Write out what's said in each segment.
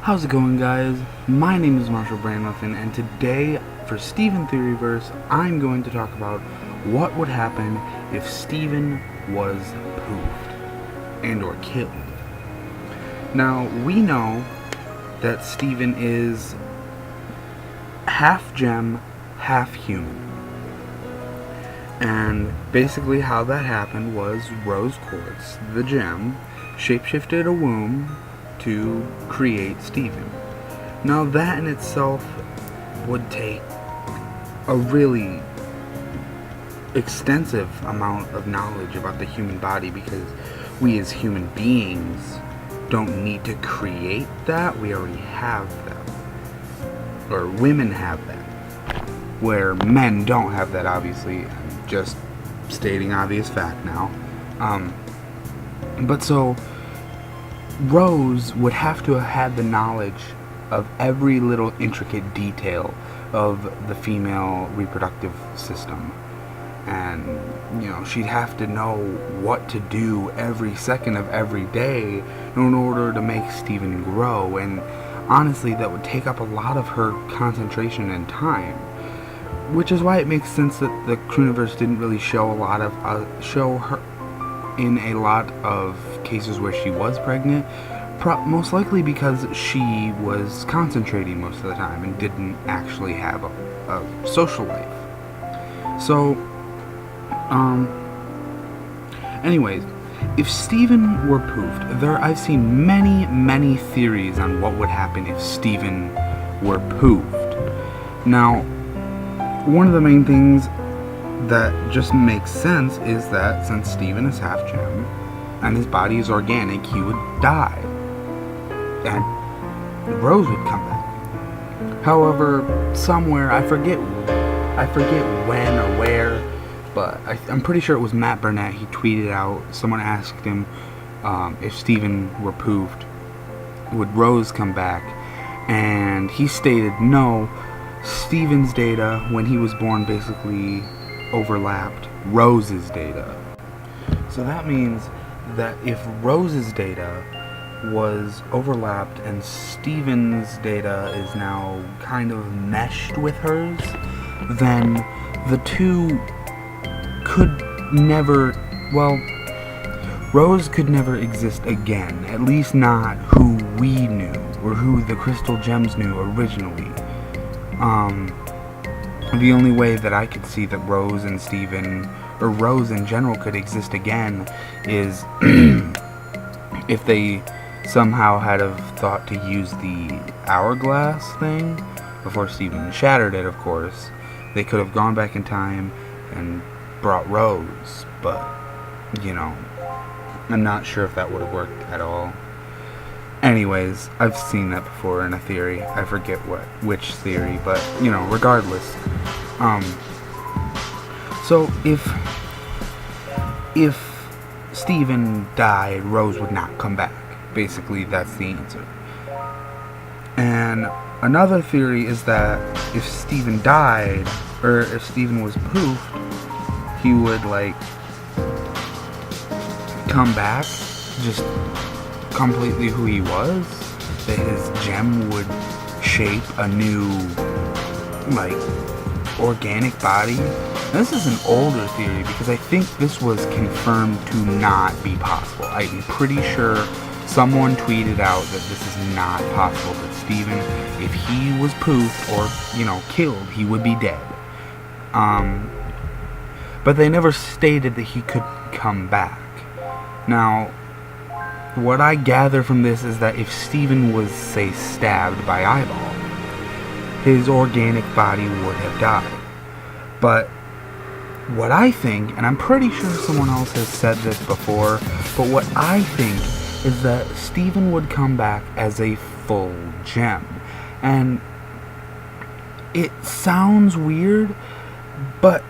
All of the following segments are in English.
How's it going, guys? My name is Marshall Brandmuffin, and today for Steven Theoryverse, I'm going to talk about what would happen if Steven was poofed and or killed. Now, we know that Steven is half gem, half human. And basically how that happened was rose quartz, the gem, shapeshifted a womb to create Steven. Now that in itself would take a really extensive amount of knowledge about the human body, because we as human beings don't need to create that. We already have that. Or women have that. Where men don't have that, obviously. I'm just stating obvious fact now. But so Rose would have to have had the knowledge of every little intricate detail of the female reproductive system. And, she'd have to know what to do every second of every day in order to make Steven grow. And honestly, that would take up a lot of her concentration and time. Which is why it makes sense that the Crewniverse didn't really show show her in a lot of cases where she was pregnant, most likely because she was concentrating most of the time and didn't actually have a social life. So, anyways, if Steven were poofed, I've seen many theories on what would happen if Steven were poofed. Now, one of the main things that just makes sense is that since Steven is half gem and his body is organic, he would die and Rose would come back. However, somewhere, I forget when or where, but I'm pretty sure it was Matt Burnett. He tweeted out, someone asked him if Steven were poofed, would Rose come back? And he stated no. Steven's data when he was born basically overlapped Rose's data. So that means that if Rose's data was overlapped and Steven's data is now kind of meshed with hers, then the two could never, Rose could never exist again, at least not who we knew or who the Crystal Gems knew originally. The only way that I could see that Rose and Steven, or Rose in general, could exist again is if they somehow had have thought to use the hourglass thing before Steven shattered it, of course. They could have gone back in time and brought Rose, but, I'm not sure if that would have worked at all. Anyways, I've seen that before in a theory. I forget which theory, but, regardless. So if Steven died, Rose would not come back. Basically, that's the answer. And another theory is that if Steven died, or if Steven was poofed, he would, come back, just completely who he was, that his gem would shape a new, organic body. Now, this is an older theory because I think this was confirmed to not be possible. I'm pretty sure someone tweeted out that this is not possible, that Steven, if he was poofed or, killed, he would be dead. But they never stated that he could come back. Now, what I gather from this is that if Steven was, say, stabbed by Eyeball, his organic body would have died. But what I think, and I'm pretty sure someone else has said this before, but what I think is that Steven would come back as a full gem. And it sounds weird, but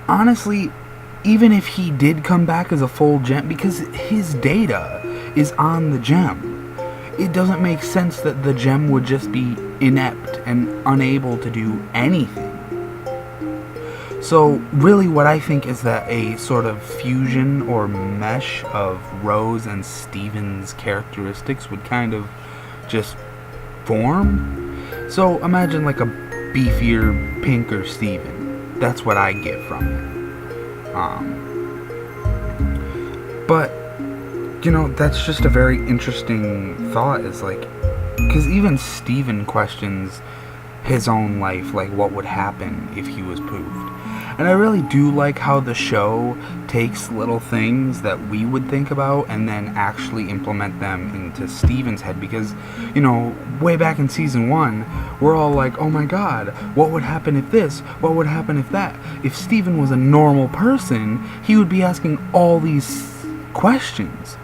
honestly, even if he did come back as a full gem, because his data is on the gem, it doesn't make sense that the gem would just be inept and unable to do anything. So really what I think is that a sort of fusion or mesh of Rose and Steven's characteristics would kind of just form. So imagine like a beefier, pinker Steven. That's what I get from it. But, that's just a very interesting thought, is like, because even Steven questions his own life, like what would happen if he was poofed. And I really do like how the show takes little things that we would think about and then actually implement them into Steven's head, because, way back in season 1, we're all like, oh my god, what would happen if this? What would happen if that? If Steven was a normal person, he would be asking all these questions.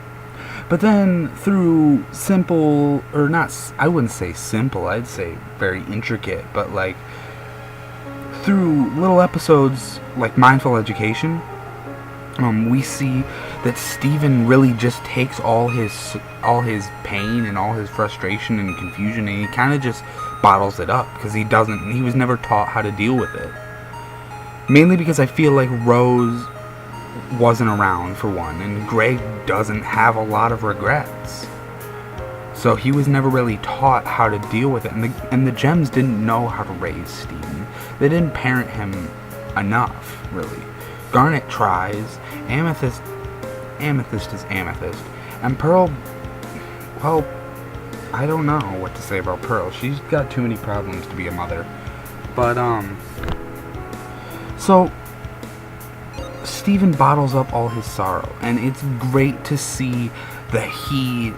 But then through simple, or not, I wouldn't say simple, I'd say very intricate, but like through little episodes like Mindful Education, we see that Steven really just takes all his pain and all his frustration and confusion, and he kind of just bottles it up, because he was never taught how to deal with it. Mainly because I feel like Rose wasn't around, for one, and Greg doesn't have a lot of regrets, so he was never really taught how to deal with it, and the Gems didn't know how to raise Steven. They didn't parent him enough, really. Garnet tries, Amethyst is Amethyst, and Pearl, well, I don't know what to say about Pearl. She's got too many problems to be a mother. But so Steven bottles up all his sorrow, and it's great to see that he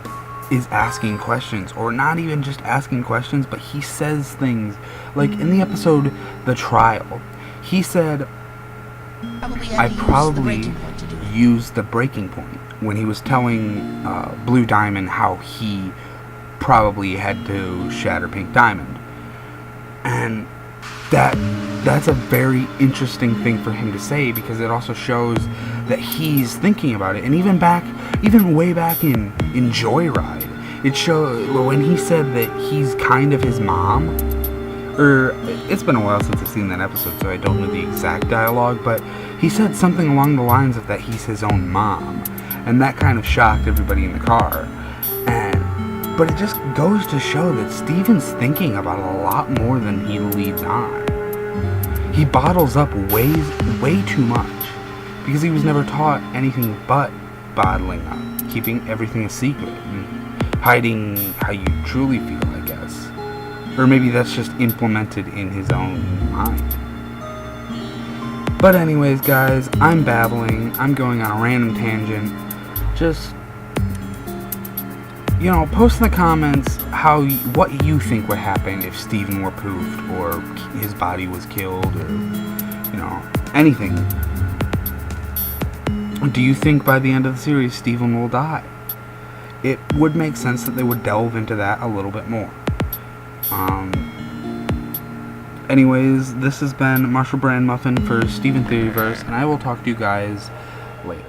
is asking questions, or not even just asking questions, but he says things like in the episode The Trial, he said, I probably used the breaking point, when he was telling Blue Diamond how he probably had to shatter Pink Diamond. And that's a very interesting thing for him to say, because it also shows that he's thinking about it. And even way back in Joyride, it showed when he said that he's kind of his mom. Or it's been a while since I've seen that episode, so I don't know the exact dialogue, but he said something along the lines of that he's his own mom, and that kind of shocked everybody in the car. But it just goes to show that Steven's thinking about a lot more than he leads on. He bottles up way too much, because he was never taught anything but bottling up, keeping everything a secret, and hiding how you truly feel, I guess. Or maybe that's just implemented in his own mind. But anyways, guys, I'm babbling. I'm going on a random tangent. Just, post in the comments what you think would happen if Steven were poofed, or his body was killed, or, anything. Do you think by the end of the series Steven will die? It would make sense that they would delve into that a little bit more. Anyways, this has been Marshall Brand Muffin for Steven Theoryverse, and I will talk to you guys later.